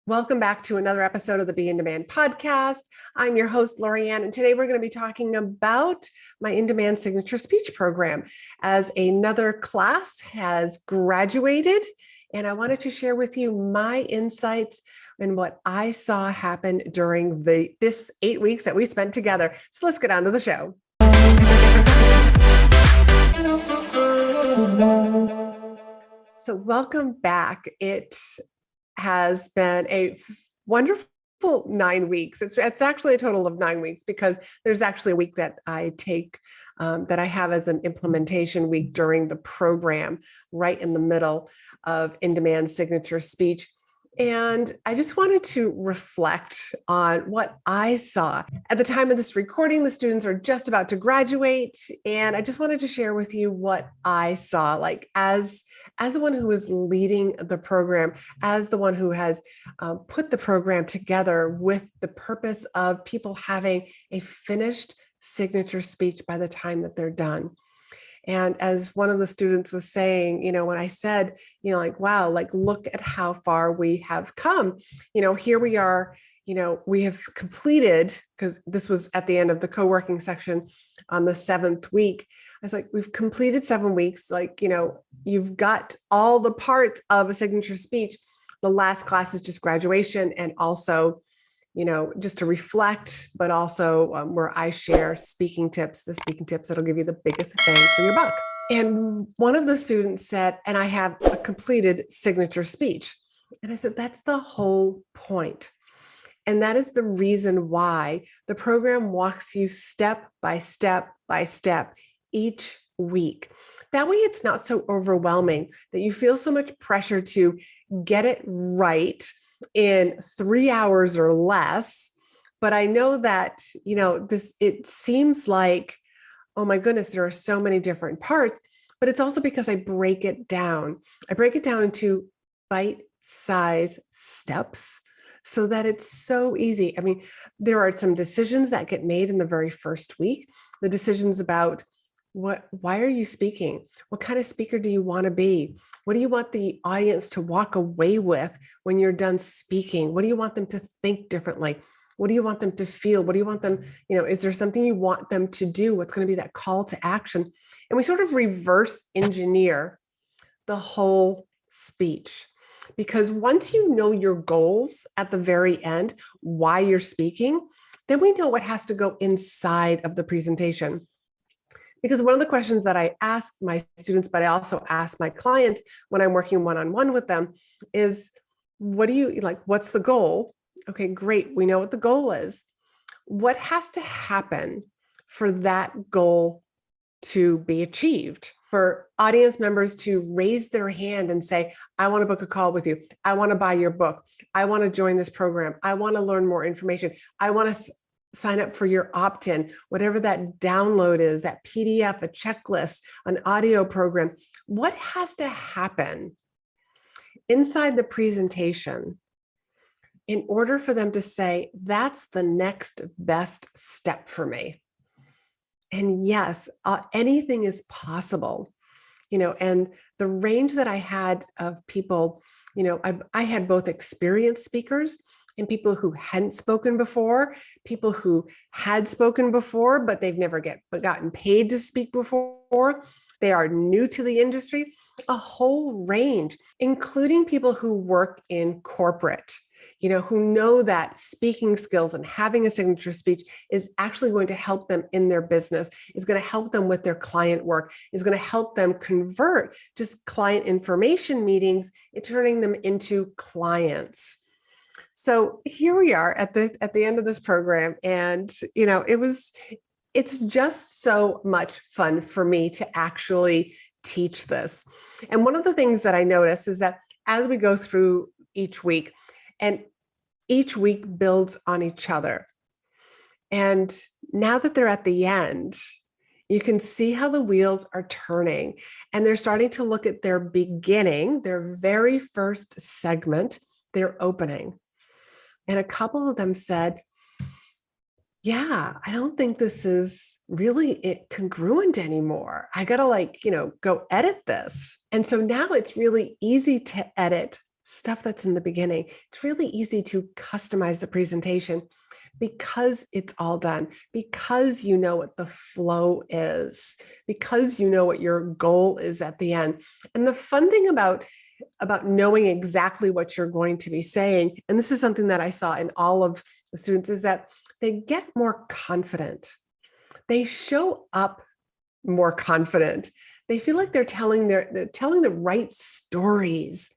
Welcome back to another episode of the Be in Demand podcast. I'm your host, Laurie-Ann, and today we're going to be talking about my In Demand Signature Speech program, as another class has graduated, and I wanted to share with you my insights and what I saw happen during this 8 weeks that we spent together. So let's get on to the show. So welcome back. It has been a wonderful 9 weeks. It's actually a total of 9 weeks, because there's actually a week that I take that I have as an implementation week during the program, right in the middle of in-demand signature speech. And I just wanted to reflect on what I saw. At the time of this recording, the students are just about to graduate, and I just wanted to share with you what I saw, like as the one who was leading the program, as the one who has put the program together with the purpose of people having a finished signature speech by the time that they're done. And as one of the students was saying, when I said, like, wow, like, look at how far we have come, here we are, we have completed, because this was at the end of the co-working section on the 7th week. I was like, we've completed 7 weeks. Like, you've got all the parts of a signature speech. The last class is just graduation, and also, just to reflect, but also where I share the speaking tips that'll give you the biggest bang for your buck. And one of the students said, and I have a completed signature speech. And I said, that's the whole point. And that is the reason why the program walks you step by step by step each week. That way it's not so overwhelming that you feel so much pressure to get it right in 3 hours or less. But I know that, it seems like, oh my goodness, there are so many different parts, but it's also because I break it down. I break it down into bite-sized steps so that it's so easy. I mean, there are some decisions that get made in the very first week, the decisions about why are you speaking? What kind of speaker do you want to be? What do you want the audience to walk away with when you're done speaking? What do you want them to think differently? What do you want them to feel? What do you want them, is there something you want them to do? What's going to be that call to action? And we sort of reverse engineer the whole speech. Because once you know your goals at the very end, why you're speaking, then we know what has to go inside of the presentation. Because one of the questions that I ask my students, but I also ask my clients when I'm working one-on-one with them, is what do you like? What's the goal? Okay, great. We know what the goal is. What has to happen for that goal to be achieved? For audience members to raise their hand and say, I want to book a call with you. I want to buy your book. I want to join this program. I want to learn more information. I want to sign up for your opt-in, whatever that download is, that PDF, a checklist, an audio program. What has to happen inside the presentation in order for them to say, that's the next best step for me? And yes, anything is possible, and the range that I had of people, I had both experienced speakers and people who hadn't spoken before, people who had spoken before, but they've never gotten paid to speak before. They are new to the industry, a whole range, including people who work in corporate, who know that speaking skills and having a signature speech is actually going to help them in their business, is going to help them with their client work, is going to help them convert just client information meetings, turning them into clients. So here we are at the end of this program, and it's just so much fun for me to actually teach this. And one of the things that I notice is that as we go through each week, and each week builds on each other. And now that they're at the end, you can see how the wheels are turning, and they're starting to look at their beginning, their very first segment, their opening. And a couple of them said, yeah, I don't think this is really congruent anymore. I got to go edit this. And so now it's really easy to edit stuff that's in the beginning, it's really easy to customize the presentation because it's all done, because you know what the flow is, because you know what your goal is at the end. And the fun thing about knowing exactly what you're going to be saying, and this is something that I saw in all of the students, is that they get more confident. They show up more confident. They feel like they're telling the right stories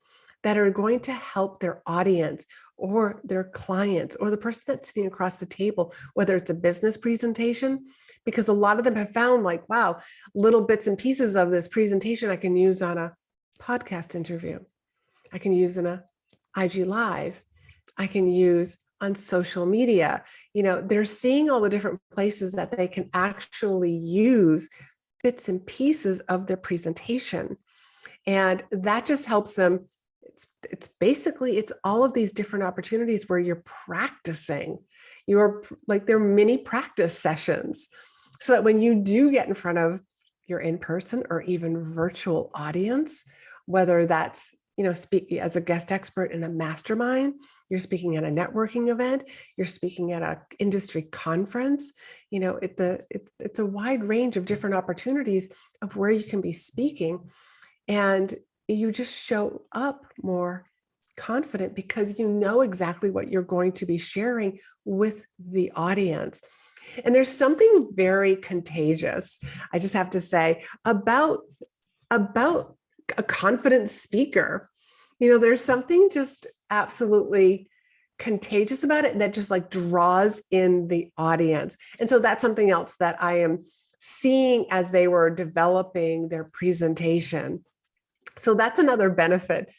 that are going to help their audience or their clients or the person that's sitting across the table, whether it's a business presentation, because a lot of them have found like, wow, little bits and pieces of this presentation I can use on a podcast interview. I can use in a IG Live. I can use on social media. They're seeing all the different places that they can actually use bits and pieces of their presentation. And that just helps them. It's basically, it's all of these different opportunities where you're practicing. You're like, they're mini practice sessions, so that when you do get in front of your in-person or even virtual audience, whether that's, speaking as a guest expert in a mastermind, you're speaking at a networking event, you're speaking at an industry conference, it's a wide range of different opportunities of where you can be speaking. And you just show up more confident because you know exactly what you're going to be sharing with the audience. And there's something very contagious, I just have to say, about a confident speaker. There's something just absolutely contagious about it that just like draws in the audience. And so that's something else that I am seeing as they were developing their presentation. So that's another benefit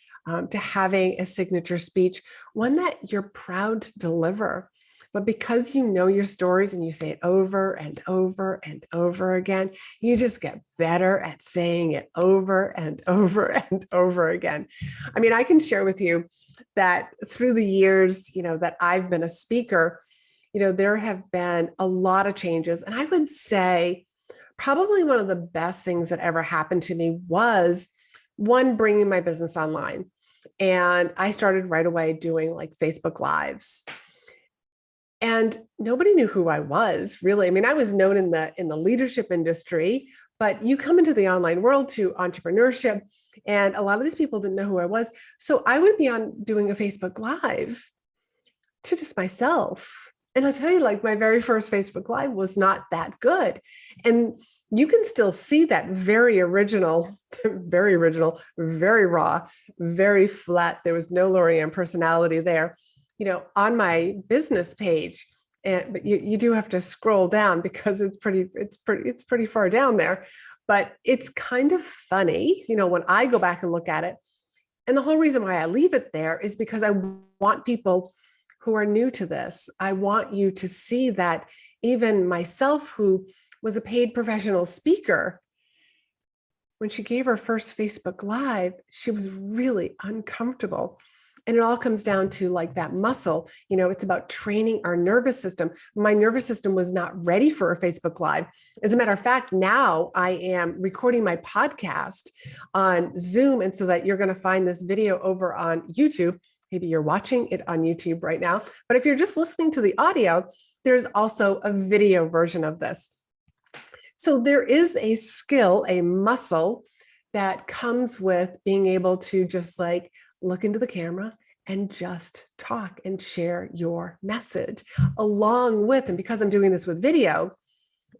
to having a signature speech, one that you're proud to deliver. But because you know your stories and you say it over and over and over again, you just get better at saying it over and over and over again. I mean, I can share with you that through the years, that I've been a speaker, there have been a lot of changes. And I would say probably one of the best things that ever happened to me was, one, bringing my business online. And I started right away doing like Facebook Lives. And nobody knew who I was, really. I mean, I was known in the leadership industry, but you come into the online world to entrepreneurship, and a lot of these people didn't know who I was. So I would be on doing a Facebook Live to just myself. And I'll tell you, like, my very first Facebook Live was not that good. And you can still see that very original, very raw, very flat. There was no Laurie-Ann personality there, on my business page. But you do have to scroll down because it's pretty far down there. But it's kind of funny, when I go back and look at it. And the whole reason why I leave it there is because I want people who are new to this. I want you to see that even myself, who was a paid professional speaker, when she gave her first Facebook Live, she was really uncomfortable. And it all comes down to like that muscle, it's about training our nervous system. My nervous system was not ready for a Facebook Live. As a matter of fact, now I am recording my podcast on Zoom. And so that you're going to find this video over on YouTube. Maybe you're watching it on YouTube right now. But if you're just listening to the audio, there's also a video version of this. So there is a skill, a muscle that comes with being able to just like look into the camera and just talk and share your message along with, and because I'm doing this with video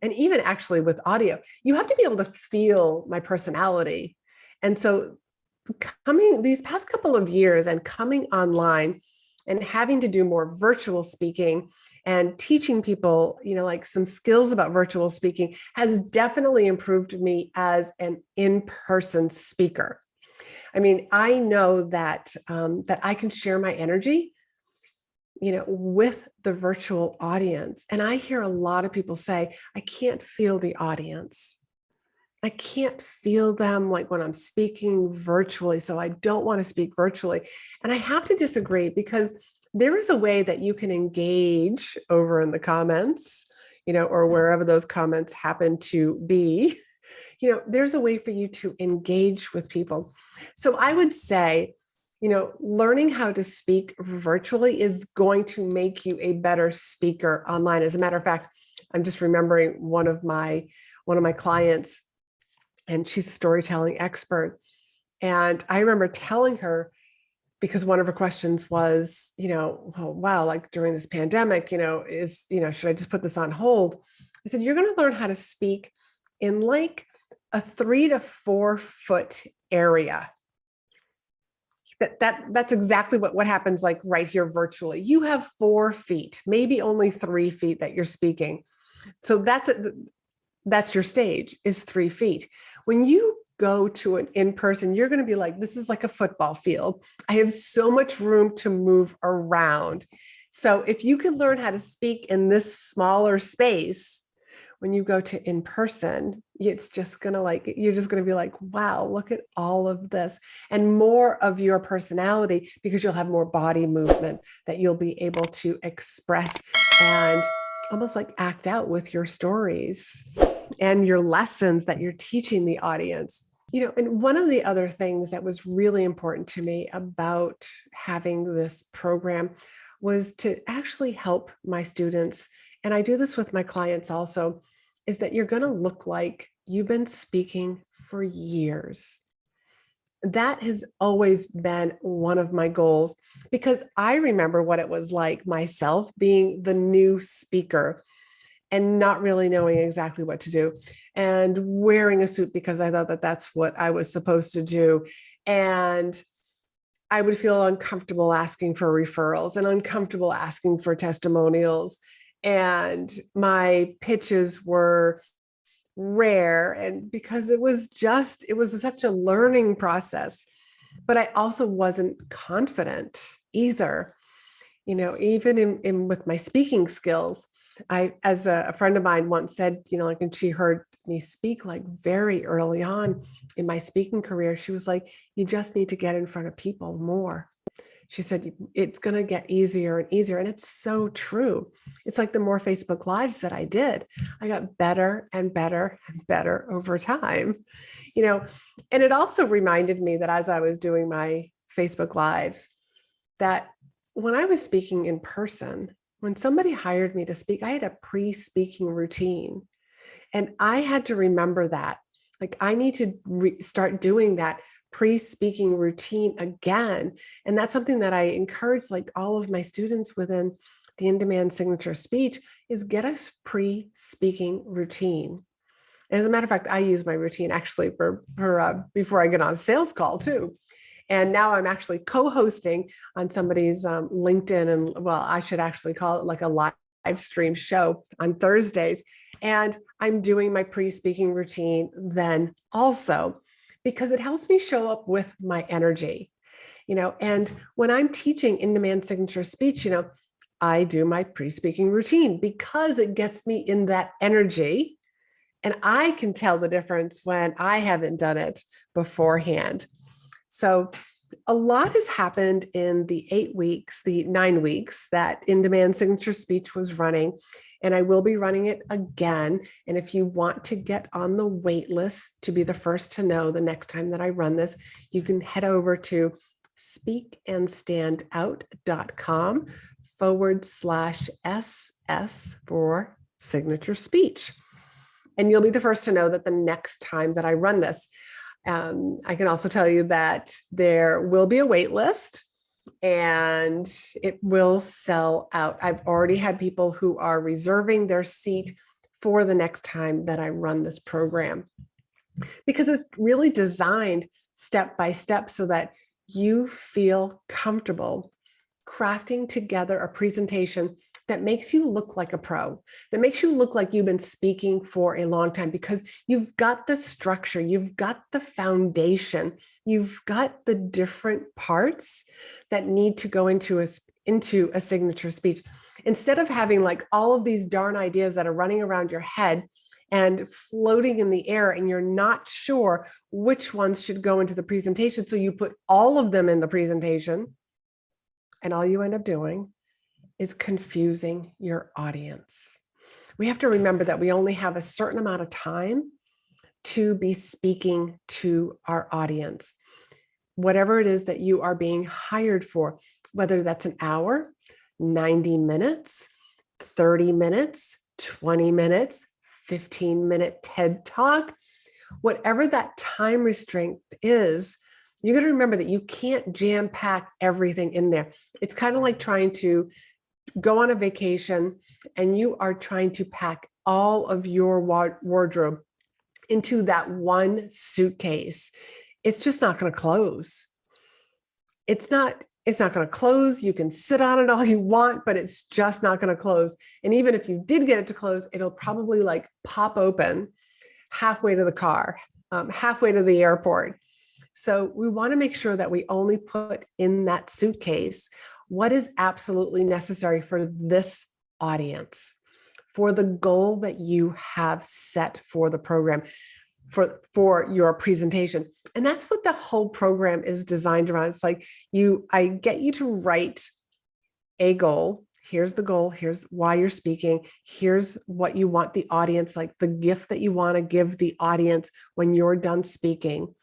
and even actually with audio, you have to be able to feel my personality. And so coming these past couple of years and coming online and having to do more virtual speaking and teaching people, like some skills about virtual speaking has definitely improved me as an in-person speaker. I mean, I know that that I can share my energy, with the virtual audience. And I hear a lot of people say, I can't feel the audience. I can't feel them like when I'm speaking virtually. So I don't want to speak virtually. And I have to disagree, because there is a way that you can engage over in the comments, or wherever those comments happen to be. There's a way for you to engage with people. So I would say Learning how to speak virtually is going to make you a better speaker online. As a matter of fact, I'm just remembering one of my clients, and she's a storytelling expert. And I remember telling her, because one of her questions was, oh, wow, like during this pandemic, should I just put this on hold? I said, you're going to learn how to speak in like a 3 to 4 foot area. That's exactly what happens like right here virtually. You have 4 feet, maybe only 3 feet that you're speaking. So that's your stage, is 3 feet. When you go to an in-person, you're going to be like, this is like a football field. I have so much room to move around. So if you can learn how to speak in this smaller space, when you go to in-person, it's just going to you're just going to be like, wow, look at all of this, and more of your personality, because you'll have more body movement that you'll be able to express and almost like act out with your stories and your lessons that you're teaching the audience. And one of the other things that was really important to me about having this program was to actually help my students, and I do this with my clients also, is that you're going to look like you've been speaking for years. That has always been one of my goals, because I remember what it was like myself being the new speaker and not really knowing exactly what to do, and wearing a suit because I thought that that's what I was supposed to do. And I would feel uncomfortable asking for referrals and uncomfortable asking for testimonials. And my pitches were rare, and because it was such a learning process. But I also wasn't confident either, even in with my speaking skills. As a friend of mine once said, and she heard me speak like very early on in my speaking career, she was like, you just need to get in front of people more. She said, it's going to get easier and easier. And it's so true. It's like the more Facebook Lives that I did, I got better and better and better over time, and it also reminded me that as I was doing my Facebook Lives, that when I was speaking in person, when somebody hired me to speak, I had a pre-speaking routine. And I had to remember that. Like, I need to start doing that pre-speaking routine again. And that's something that I encourage like all of my students within the in-demand signature speech, is get a pre-speaking routine. As a matter of fact, I use my routine actually for before I get on a sales call too. And now I'm actually co-hosting on somebody's LinkedIn, and well, I should actually call it like a live stream show on Thursdays. And I'm doing my pre-speaking routine then also, because it helps me show up with my energy, and when I'm teaching in-demand signature speech, I do my pre-speaking routine because it gets me in that energy. And I can tell the difference when I haven't done it beforehand. So a lot has happened in the 9 weeks that in-demand signature speech was running, and I will be running it again. And if you want to get on the wait list to be the first to know the next time that I run this, you can head over to speakandstandout.com/SS for signature speech. And you'll be the first to know that the next time that I run this. I can also tell you that there will be a wait list and it will sell out. I've already had people who are reserving their seat for the next time that I run this program, because it's really designed step by step so that you feel comfortable crafting together a presentation that makes you look like a pro, that makes you look like you've been speaking for a long time, because you've got the structure, you've got the foundation, you've got the different parts that need to go into a signature speech. Instead of having like all of these darn ideas that are running around your head and floating in the air, and you're not sure which ones should go into the presentation, so you put all of them in the presentation, and all you end up doing is confusing your audience. We have to remember that we only have a certain amount of time to be speaking to our audience. whatever it is that you are being hired for, whether that's an hour, 90 minutes, 30 minutes, 20 minutes, 15-minute TED Talk, whatever that time restraint is, you got to remember that you can't jam pack everything in there. It's kind of like trying to go on a vacation and you are trying to pack all of your wardrobe into that one suitcase. It's just not going to close. It's not going to close. You can sit on it all you want, but it's just not going to close. And even if you did get it to close, it'll probably like pop open halfway to the car, halfway to the airport. So we want to make sure that we only put in that suitcase what is absolutely necessary for this audience, for the goal that you have set for the program, for your presentation. And that's what the whole program is designed around. It's like I get you to write a goal. Here's the goal. Here's why you're speaking. Here's what you want the audience, like the gift that you want to give the audience when you're done speaking.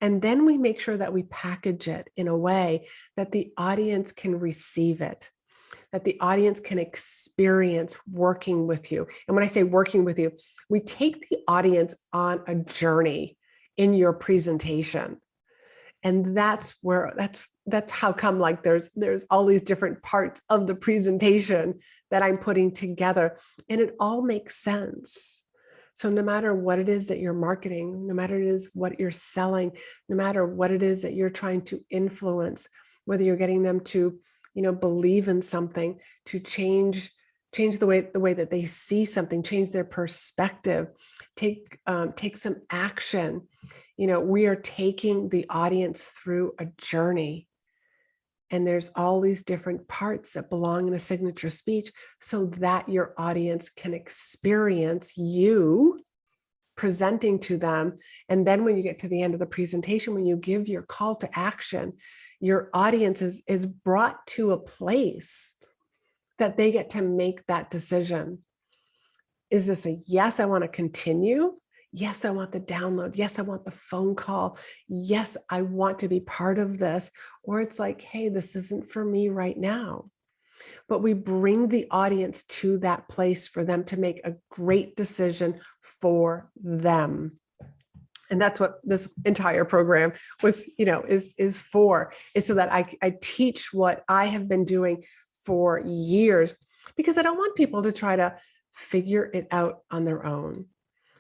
And then we make sure that we package it in a way that the audience can receive it, that the audience can experience working with you. And when I say working with you, we take the audience on a journey in your presentation. And that's how come like there's all these different parts of the presentation that I'm putting together, and it all makes sense. So no matter what it is that you're marketing, no matter it is what you're selling, no matter what it is that you're trying to influence, whether you're getting them to, believe in something, to change the way that they see something, change their perspective, take some action. We are taking the audience through a journey. And there's all these different parts that belong in a signature speech so that your audience can experience you presenting to them. And then when you get to the end of the presentation, when you give your call to action, your audience is brought to a place that they get to make that decision. Is this a yes, I want to continue? Yes, I want the download. Yes, I want the phone call. Yes, I want to be part of this. Or it's like, hey, this isn't for me right now. But we bring the audience to that place for them to make a great decision for them. And that's what this entire program was, is for, is so that I teach what I have been doing for years, because I don't want people to try to figure it out on their own.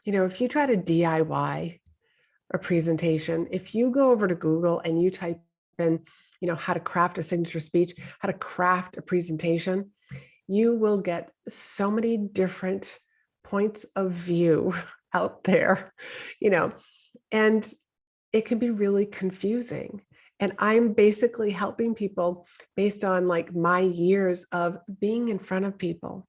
If you try to DIY a presentation, if you go over to Google and you type in, how to craft a signature speech, how to craft a presentation, you will get so many different points of view out there, and it can be really confusing. And I'm basically helping people based on like my years of being in front of people,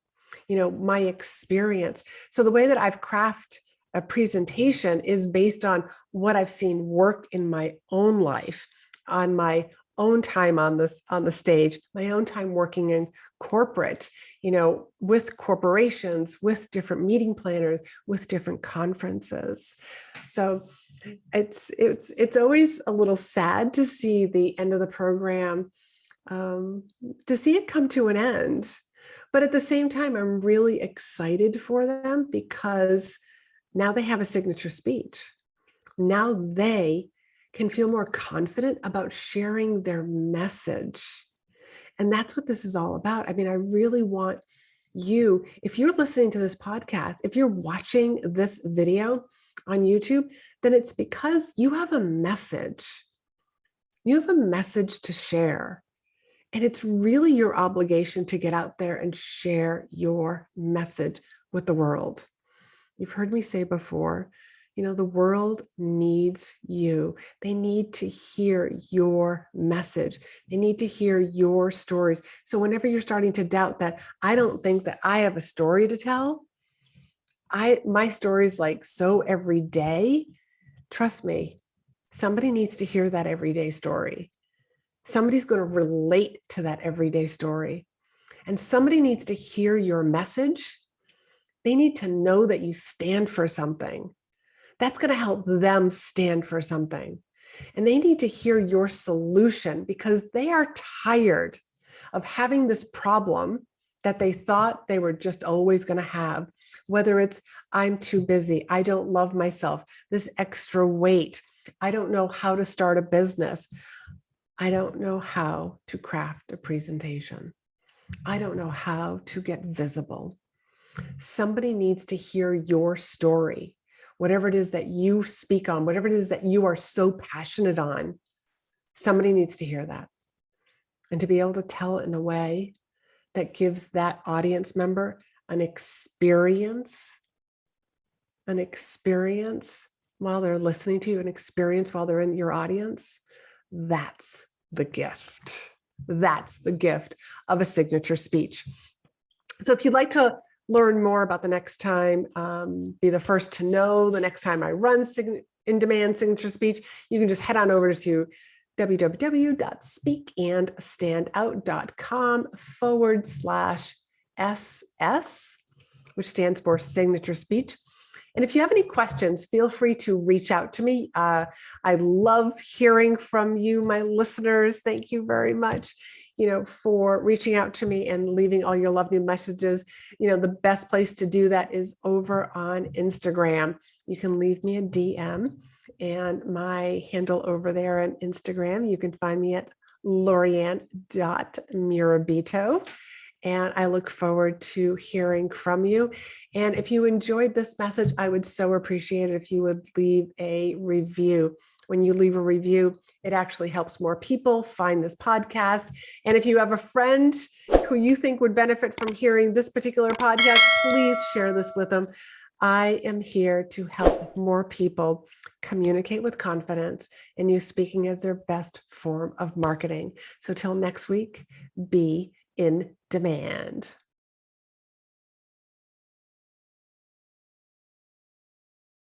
my experience. So the way that I've crafted a presentation is based on what I've seen work in my own life, on my own time on the stage, my own time working in corporate, with corporations, with different meeting planners, with different conferences. So it's always a little sad to see the end of the program, to see it come to an end. But at the same time, I'm really excited for them because now they have a signature speech. Now they can feel more confident about sharing their message. And that's what this is all about. I mean, I really want you, if you're listening to this podcast, if you're watching this video on YouTube, then it's because you have a message. You have a message to share. And it's really your obligation to get out there and share your message with the world. You've heard me say before, the world needs you. They need to hear your message. They need to hear your stories. So whenever you're starting to doubt that, I don't think that I have a story to tell, my story is like so everyday. Trust me, somebody needs to hear that everyday story. Somebody's going to relate to that everyday story. And somebody needs to hear your message. They need to know that you stand for something. That's going to help them stand for something. And they need to hear your solution because they are tired of having this problem that they thought they were just always going to have. Whether it's, I'm too busy, I don't love myself, this extra weight, I don't know how to start a business, I don't know how to craft a presentation, I don't know how to get visible. Somebody needs to hear your story, whatever it is that you speak on, whatever it is that you are so passionate on. Somebody needs to hear that, and to be able to tell it in a way that gives that audience member an experience while they're listening to you, an experience while they're in your audience. That's the gift. That's the gift of a signature speech. So if you'd like to learn more about the next time, be the first to know the next time I run in-demand signature speech, you can just head on over to www.speakandstand.com/SS, which stands for signature speech. And if you have any questions, feel free to reach out to me. I love hearing from you, my listeners. Thank you very much, for reaching out to me and leaving all your lovely messages. The best place to do that is over on Instagram. You can leave me a DM, and my handle over there on Instagram, you can find me at Laurie-Ann.Murabito. And I look forward to hearing from you. And if you enjoyed this message, I would so appreciate it if you would leave a review. When you leave a review, it actually helps more people find this podcast. And if you have a friend who you think would benefit from hearing this particular podcast, please share this with them. I am here to help more people communicate with confidence and use speaking as their best form of marketing. So till next week, be in demand.